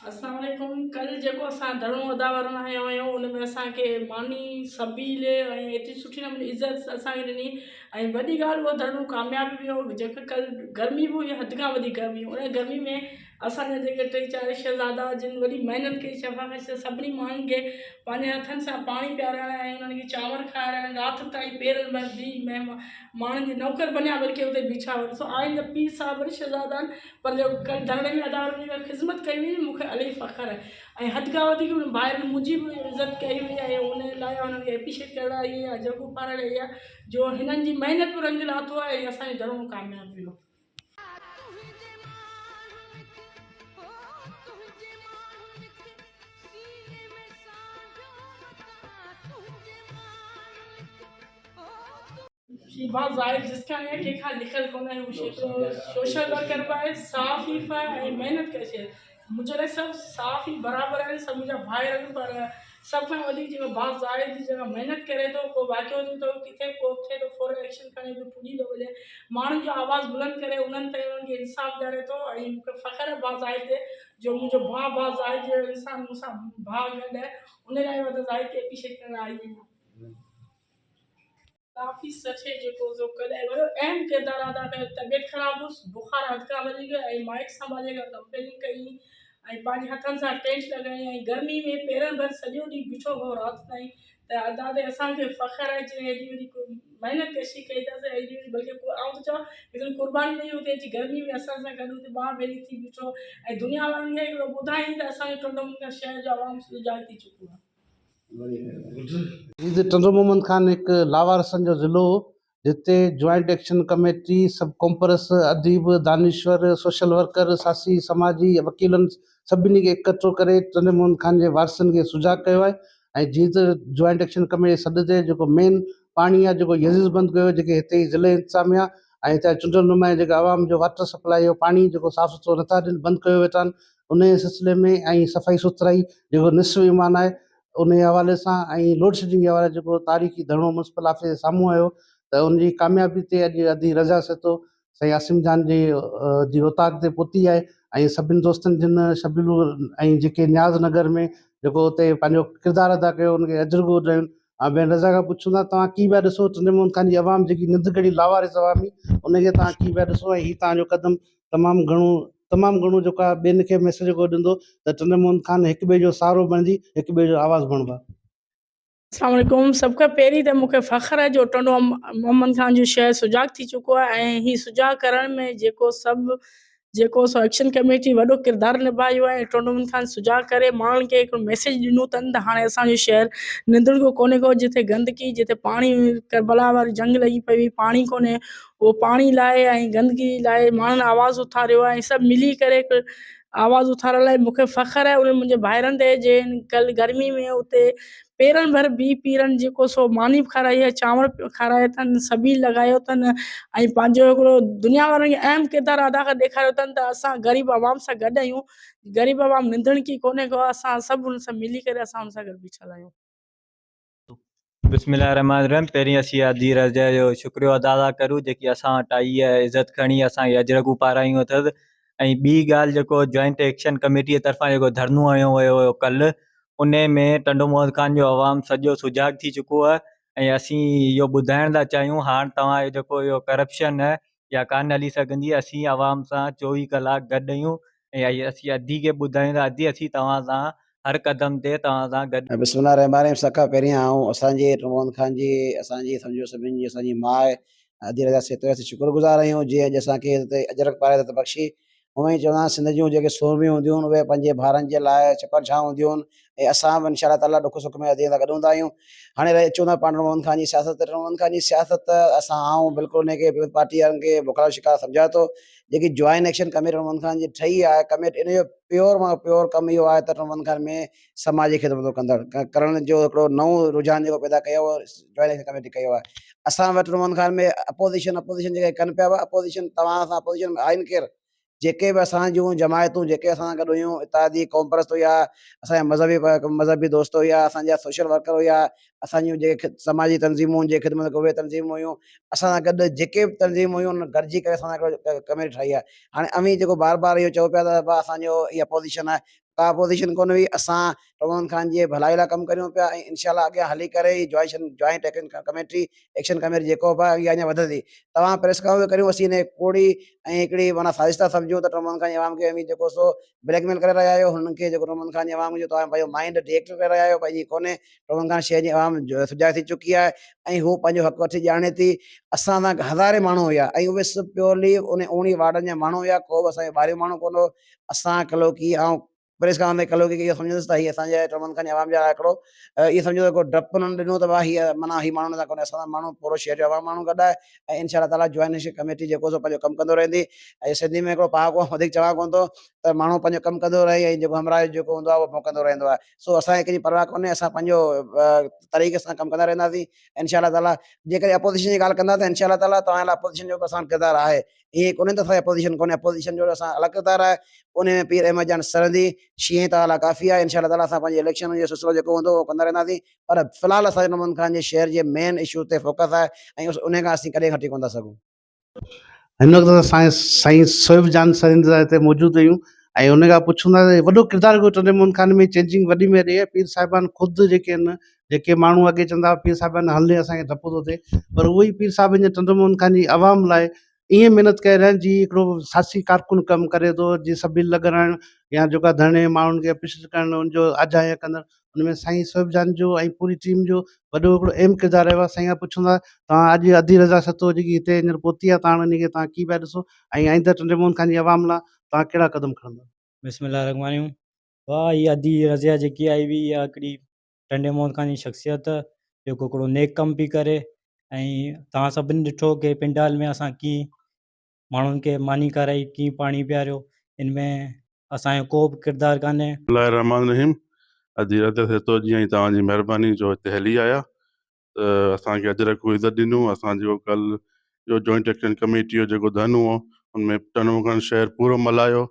अस्सलाम वालेकुम। कल जेको असां धरणो अदा करण आया आहियूं उन में असांखे मानी सबील ऐं एतिरी सुठी नमूने इज़त असांखे ॾिनी ऐं वॾी ॻाल्हि उहो धरणो कामयाबु वियो। जेके कल्ह गर्मी बि हुई, हद खां वधीक गर्मी, उन गर्मी में असांजा जेके 3-4 शहज़ादा जिन वॾी महिनत कई, शफ़ाक़त सभिनी माण्हुनि खे पंहिंजे हथनि सां पाणी पियाराइण ऐं उन्हनि खे चांवर खाराइण, राति ताईं पेरनि भर बीह माण्हुनि जी नौकर बनिया, बल्कि हुते बीठा हुआ। ॾिसो आहिनि त पीर साहिब वरी शहज़ादानि, पर जो कल्ह धरणे में अदा ख़िदमत कई हुई, मूंखे इलाही फ़ख़्रु आहे। ऐं हद खां वधीक ॿाहिरि मुंहिंजी बि इज़त कई हुई ऐं उन लाइ उन्हनि खे एप्रिशिएट करण आई आहे, जगू पारायण आई आहे, जो हिननि जी महिनत बि रंग लाथो आहे ऐं असांजो धर्मो कामयाबु वियो। बात ज़ाहिर जिसका है कि खा लिखल कोन है, सोशल वर्कर पाए साफ़ ही पाए मेहनत करे छे। मुझे लाइ सब साफ़ ही बराबर है, सब मुझा भाई रहन, पर सब खां वधीक जो बात ज़ाहिर जी जगह मेहनत करे तो को वाक़ियो तो किथे को थे तो फॉर एक्शन खणे तो पुजी तो वञे, माण्हुनि जो आवाज़ बुलंद करे, उन्हनि ताईं उन्हनि खे इंसाफ़ ॾियारे थो। ऐं मूंखे फ़ख़्रु आहे बात ज़ाहिर ते, जो मुंहिंजो भाउ बात ज़ाहिर जो इंसान मूंसां भाउ गॾु आहे, उन लाइ मां त ज़ाहिर खे एप्रिशिएट करण आई आहियां। काफ़ी सच है जो कल अहम किरदार अदा कयो। तबियत ख़राब हुअसि, बुखार हद खां वधीक ऐं माइक संभाले करे कंप्लेनिंग कई ऐं पंहिंजे हथनि सां टेंट लॻाई ऐं गर्मी में पेरनि भर सॼो ॾींहुं बीठो हो राति ताईं। त अदा ते असांखे फ़ख़्रु आहे जे हेॾी वॾी महिनत कशी कई अथसि, हेॾी वॾी, बल्कि आउं त चवां हिकिड़ी कुर्बानी ॾेई हुते अची गर्मी में असां सां गॾु हुते ॿाह ॿेड़ी थी बीठो ऐं दुनिया वारनि खे हिकिड़ो ॿुधाईं त असांजो टुंडो शहर जो आवाम सुजाॻ थी चुको आहे। टंडो मोहम्मद खान एक लावारसन जो ज़िलो हो, जिते जॉइंट एक्शन कमेटी, सब कॉम्प्रेस, अदीब, दानिश्वर, सोशल वर्कर, सासी समाजी वकीलनि सभिनी खे इकठो करे टंडो मोहम्मद खान जे वारसनि खे सुजाॻ कयो आहे। ऐं जीअं त जॉइंट एक्शन कमेटी सॾ ते जेको मेन पाणी आहे जेको यज़ीज़ बंदि कयो, जेके हिते ई ज़िले इंतिज़ामिया ऐं हितां चुंडल नुमाया जेका आवाम जो वाटर सप्लाई जो पाणी जेको साफ़ु सुथिरो नथा ॾियनि, बंदि कयो वेठा आहिनि, उन जे सिलसिले में ऐं सफ़ाई सुथराई जेको निस्फ़ ईमान आहे उन हवाले सां ऐं लोड शेडिंग जे हवाले जेको तारीख़ी धरणो मुंसिपल ऑफिस जे साम्हूं आयो, त उनजी कामयाबी ते अॼु अदी रज़ा सेतो साईं आसिम जान जी औताक ते पहुती आहे। ऐं सभिनी दोस्तनि जिन शबीलू ऐं जेके न्याज़ नगर में जेको उते पंहिंजो किरदारु अदा कयो, उनखे अजरगो ॾियनि। ऐं भेण रज़ा खां पुछूं था तव्हां कीअं पिया ॾिसो टंडो मोहम्मद खान जी आवाम जेकी निंड कड़ी लावारिस आवामी, उनखे तव्हां कीअं पिया ॾिसो, ऐं हीउ तव्हांजो क़दम तमामु घणो जेको आहे ॿियनि खे मैसेज जेको ॾींदो त टंडो मोहम्मद खान हिक ॿिए जो सहारो बणिजी हिक ॿिए जो आवाज़ बणिबा। अस्सलाम वालेकुम। सब खां पहिरीं त मूंखे फ़ख़्रु आहे जो टंडो मोहम्मद खान जो शहर सुजाॻ थी चुको आहे ऐं हीउ सुजाॻ करण में जेको सो एक्शन कमेटी वॾो किरदारु निभायो आहे। टंडो मोहम्मद खान सुजाॻ करे माण्हुनि खे हिकिड़ो मैसेज ॾिनो अथनि त हाणे असांजो शहर निंदड़ो कोन्हे को, जिथे गंदगी, जिथे पाणी करबला वारी जंग लॻी पई हुई, पाणी कोन्हे, उहो पाणी लाइ ऐं गंदगी लाइ माण्हुनि आवाज़ु उथारियो आहे ऐं सभु मिली करे आवाज़ु उथारण लाइ मूंखे फ़ख़्रु आहे उन मुंहिंजे भाइरनि ते, जे कल्ह गर्मी में उते पेरनि भर बीह पीरनि जेको सो मानी बि खाराई आहे, चांवर खाराया अथनि, सबील लॻायो अथनि ऐं पंहिंजो हिकिड़ो दुनिया वारनि खे अहम किरदारु अदा करे ॾेखारियो अथनि त असां ग़रीब आवाम सां गॾु आहियूं, ग़रीब आवाम निंदण की कोन्हे को, असां सभु हुन सां मिली करे असां हुन सां गॾु बीठल आहियूं। बिस्मिल्लाहिर्रहमानिर्रहीम। पहिरीं असीं अदी रज़ा जो शुक्रियो अदा करूं जेकी असां वटि आई आहे, इज़त खणी असांखे अजरगू पारायूं अथसि। ऐं ॿी ॻाल्हि जेको जॉइंट एक्शन कमेटीअ तरफ़ां जेको धरनो हयो वियो हुयो कल्ह, उन में टंडो मोहम्मद खान जो आवाम सॼो सुजाॻ थी चुको आहे। ऐं असीं इहो ॿुधाइण था चाहियूं हाणे तव्हां जेको इहो करप्शन आहे या कान हली सघंदी, असीं आवाम सां 24 कलाक गॾु आहियूं ऐं असीं अदी खे ॿुधायूं था अदी असीं तव्हां सां हर क़दम ते तव्हां सां गॾु। बिस्मिल्लाहिर्रहमानिर्रहीम। सखा पहिरियां आऊं असांजे मोहम्मद खान जी असांजी सम्झो सभिनी जी असांजी माउ आहे अदी रज़ा सेतो, असीं शुक्रगुज़ार आहियूं जीअं अॼु असांखे हिते अजरक पाए त बख़्शी। उअं ई चवंदा सिंध जूं जेके सोरमियूं हूंदियूं आहिनि उहे पंहिंजे भाउरनि जे लाइ छपर छांव हूंदियूं आहिनि, ऐं असां बि इंशाअल्लाह ताला दुख सुख में अदी सां गॾु हूंदा आहियूं। हाणे रही अचूं था पाण मोहम्मद खान जी सियासत। मोहम्मद खान जी सियासत असां आऊं बिल्कुलु उनखे पार्टी वारनि खे बुख़ार शिकार सम्झा थो। जेकी joint action committee Mohammed Khan ji ठही आहे कमेटी, इन जो प्योर मां प्योर कमु इहो आहे त मोहम्मद खान में समाजी ख़िदमत करण जो हिकिड़ो नओं रुझान जेको पैदा कयो आहे जॉइंट एक्शन कमेटी कयो आहे। असां वटि मोहम्मद खान में अपोज़िशन जेके कनि पिया हुआ, अपोज़िशन तव्हां सां अपोज़िशन में आहिनि केरु, जेके बि असां जूं जमायतूं जेके असां सां गॾु हुयूं, इत्तेहादी कॉम्प्रेस हुया, असांजा मज़हबी दोस्त हुया, असांजा सोशल वर्कर हुया, असांजूं जेके समाजी तंज़ीमूं जे ख़िदमत उहे तंज़ीमूं हुयूं, असां सां गॾु जेके बि तंज़ीमूं हुयूं उन गॾिजी करे असां सां कमेटी ठाही आहे। हाणे अमीं जेको बार बार इहो चओ पिया त असांजो इहा अपोज़िशन आहे, का अपोज़िशन कोन हुई। असां रमज़ान ख़ान जी भलाई लाइ कमु करियूं पिया ऐं इंशाअल्लाह अॻियां हली करे ही जॉइंट एक्शन कमेटी जेको बि आहे इहा अञा वधंदी। तव्हां प्रेस कॉन्फ्रेंस करियूं, असीं हिन कूड़ी ऐं हिकिड़ी माना साज़िश था सम्झूं त रमज़ान ख़ान जी अवाम खे जेको सो ब्लैकमेल करे रहिया आहियो। हुननि खे जेको रमज़ान ख़ान जी अवाम जो तव्हां पंहिंजो माइंड डिएक्टिव करे रहिया आहियो, पंहिंजी कोन्हे। रमज़ान ख़ान शहर जी अवाम सुजाॻ थी चुकी आहे ऐं हू पंहिंजो हक़ वठी ॼाणे थी। असां सां हज़ारे माण्हू हुया ऐं उहे सभु प्योरली उन वार्डनि जा माण्हू हुया, को बि असांजो ॿाहिरियों माण्हू कोन हो। असां कलोकी ऐं प्रेस कॉन्फ्रेंस कलोकी खे इहो सम्झंदुसि त हीअ असांजे रमज़ान ख़ान जी अवाम जा हिकिड़ो इहो सम्झो त को डपु हुननि ॾिनो त भाउ हीअ माना हीअ माण्हू न कोन्हे, असां माण्हू पूरो शहर जो अवाम माण्हू गॾु आहे ऐं इंशाअल्लाह ताला जॉइंट एक्शन कमेटी जेको सो पंहिंजो कमु कंदो रहंदी। ऐं सिंधी में हिकिड़ो पहाको वधीक चवां कोन थो त माण्हू पंहिंजो कमु कंदो रहे ऐं जेको हमराह जेको हूंदो आहे उहो भौंकंदो रहंदो आहे। सो असांखे कंहिंजी परवाह कोन्हे, असां पंहिंजो तरीक़े सां कमु कंदा रहंदासीं इंशाअल्लाह ताला। जेकॾहिं अपोज़िशन जी ॻाल्हि कंदा त इंशाअल्लाह ताला तव्हां लाइ अपोज़िशन जो बि असां किरदारु आहे। ईअं कोन्हे त असांजी अपोज़िशन कोन्हे, अपोज़िशन जो असां अलॻि किरदारु आहे। उन में पीर अहमद जान सरंदी शींहं ताला काफ़ी आहे। इंशाअल्लाह ताला असां पंहिंजे इलेक्शन जो सिलसिलो जेको हूंदो उहो कंदा रहंदासीं, पर फ़िलहालु असांजे रमज़ान ख़ान जे शहर जे मेन इशू ते फोकस आहे ऐं उन खां असीं कॾहिं हटी कोन था सघूं। हिन वक़्तु साईं सोहिब जान सरिंदा हिते मौजूदु हुयूं ऐं उन खां पुछंदासीं वॾो किरदारु को रमज़ान ख़ान में चेंजिंग वॾी में रही आहे। पीर साहिबान ख़ुदि जेके आहिनि, जेके माण्हू अॻे चवंदा हुआ पीर साहिबान हले असांखे डपु थो थिए, पर उहो ई पीर साहिब जे रमज़ान ख़ान जी आवाम लाइ ईअं महिनत करे रहिया आहिनि जी हिकिड़ो सासी कारकुन कमु करे थो, जीअं सबिल लॻाइण या जेका धरणे माण्हुनि खे अप्रिशिएट करणु उनजो आजाया कंदड़, उनमें साईं सोहिब जान जो ऐं पूरी टीम जो वॾो हिकिड़ो अहम किरदारु रहियो आहे। साईं खां पुछंदा तव्हां अॼु अदी रज़ा सतो जेकी हिते हींअर पहुती आहे, तव्हां उन खे तव्हां कीअं पिया ॾिसो ऐं आईंदा रमज़ान ख़ान जी आवाम लाइ तव्हां कहिड़ा क़दम खणंदा? बिस्मिल्लाहिर्रहमानिर्रहीम। वाह, इहा अदी रज़िया जेकी आई हुई इहा हिकिड़ी टंडे मोहम्मद ख़ान जी शख़्सियत जेको हिकिड़ो नेक कमु पई करे। ऐं तव्हां सभिनी ॾिठो कि पिंडाल में असां कीअं माण्हुनि खे मानी कराई, कीअं पाणी पीआरियो, इन में असांजो को बि किरदारु कान्हे। बिस्मिल्लाहिर्रहमानिर्रहीम। अदी रज़िया सतो जीअं ई तव्हांजी महिरबानी जो हिते हली आया त असांखे अजरक इज़त ॾिनो। असांजो कल्ह जो जॉइंट एक्शन कमेटी जो जेको धन हुओ उनमें टंडो ख़ान शहर पूरो मल्हायो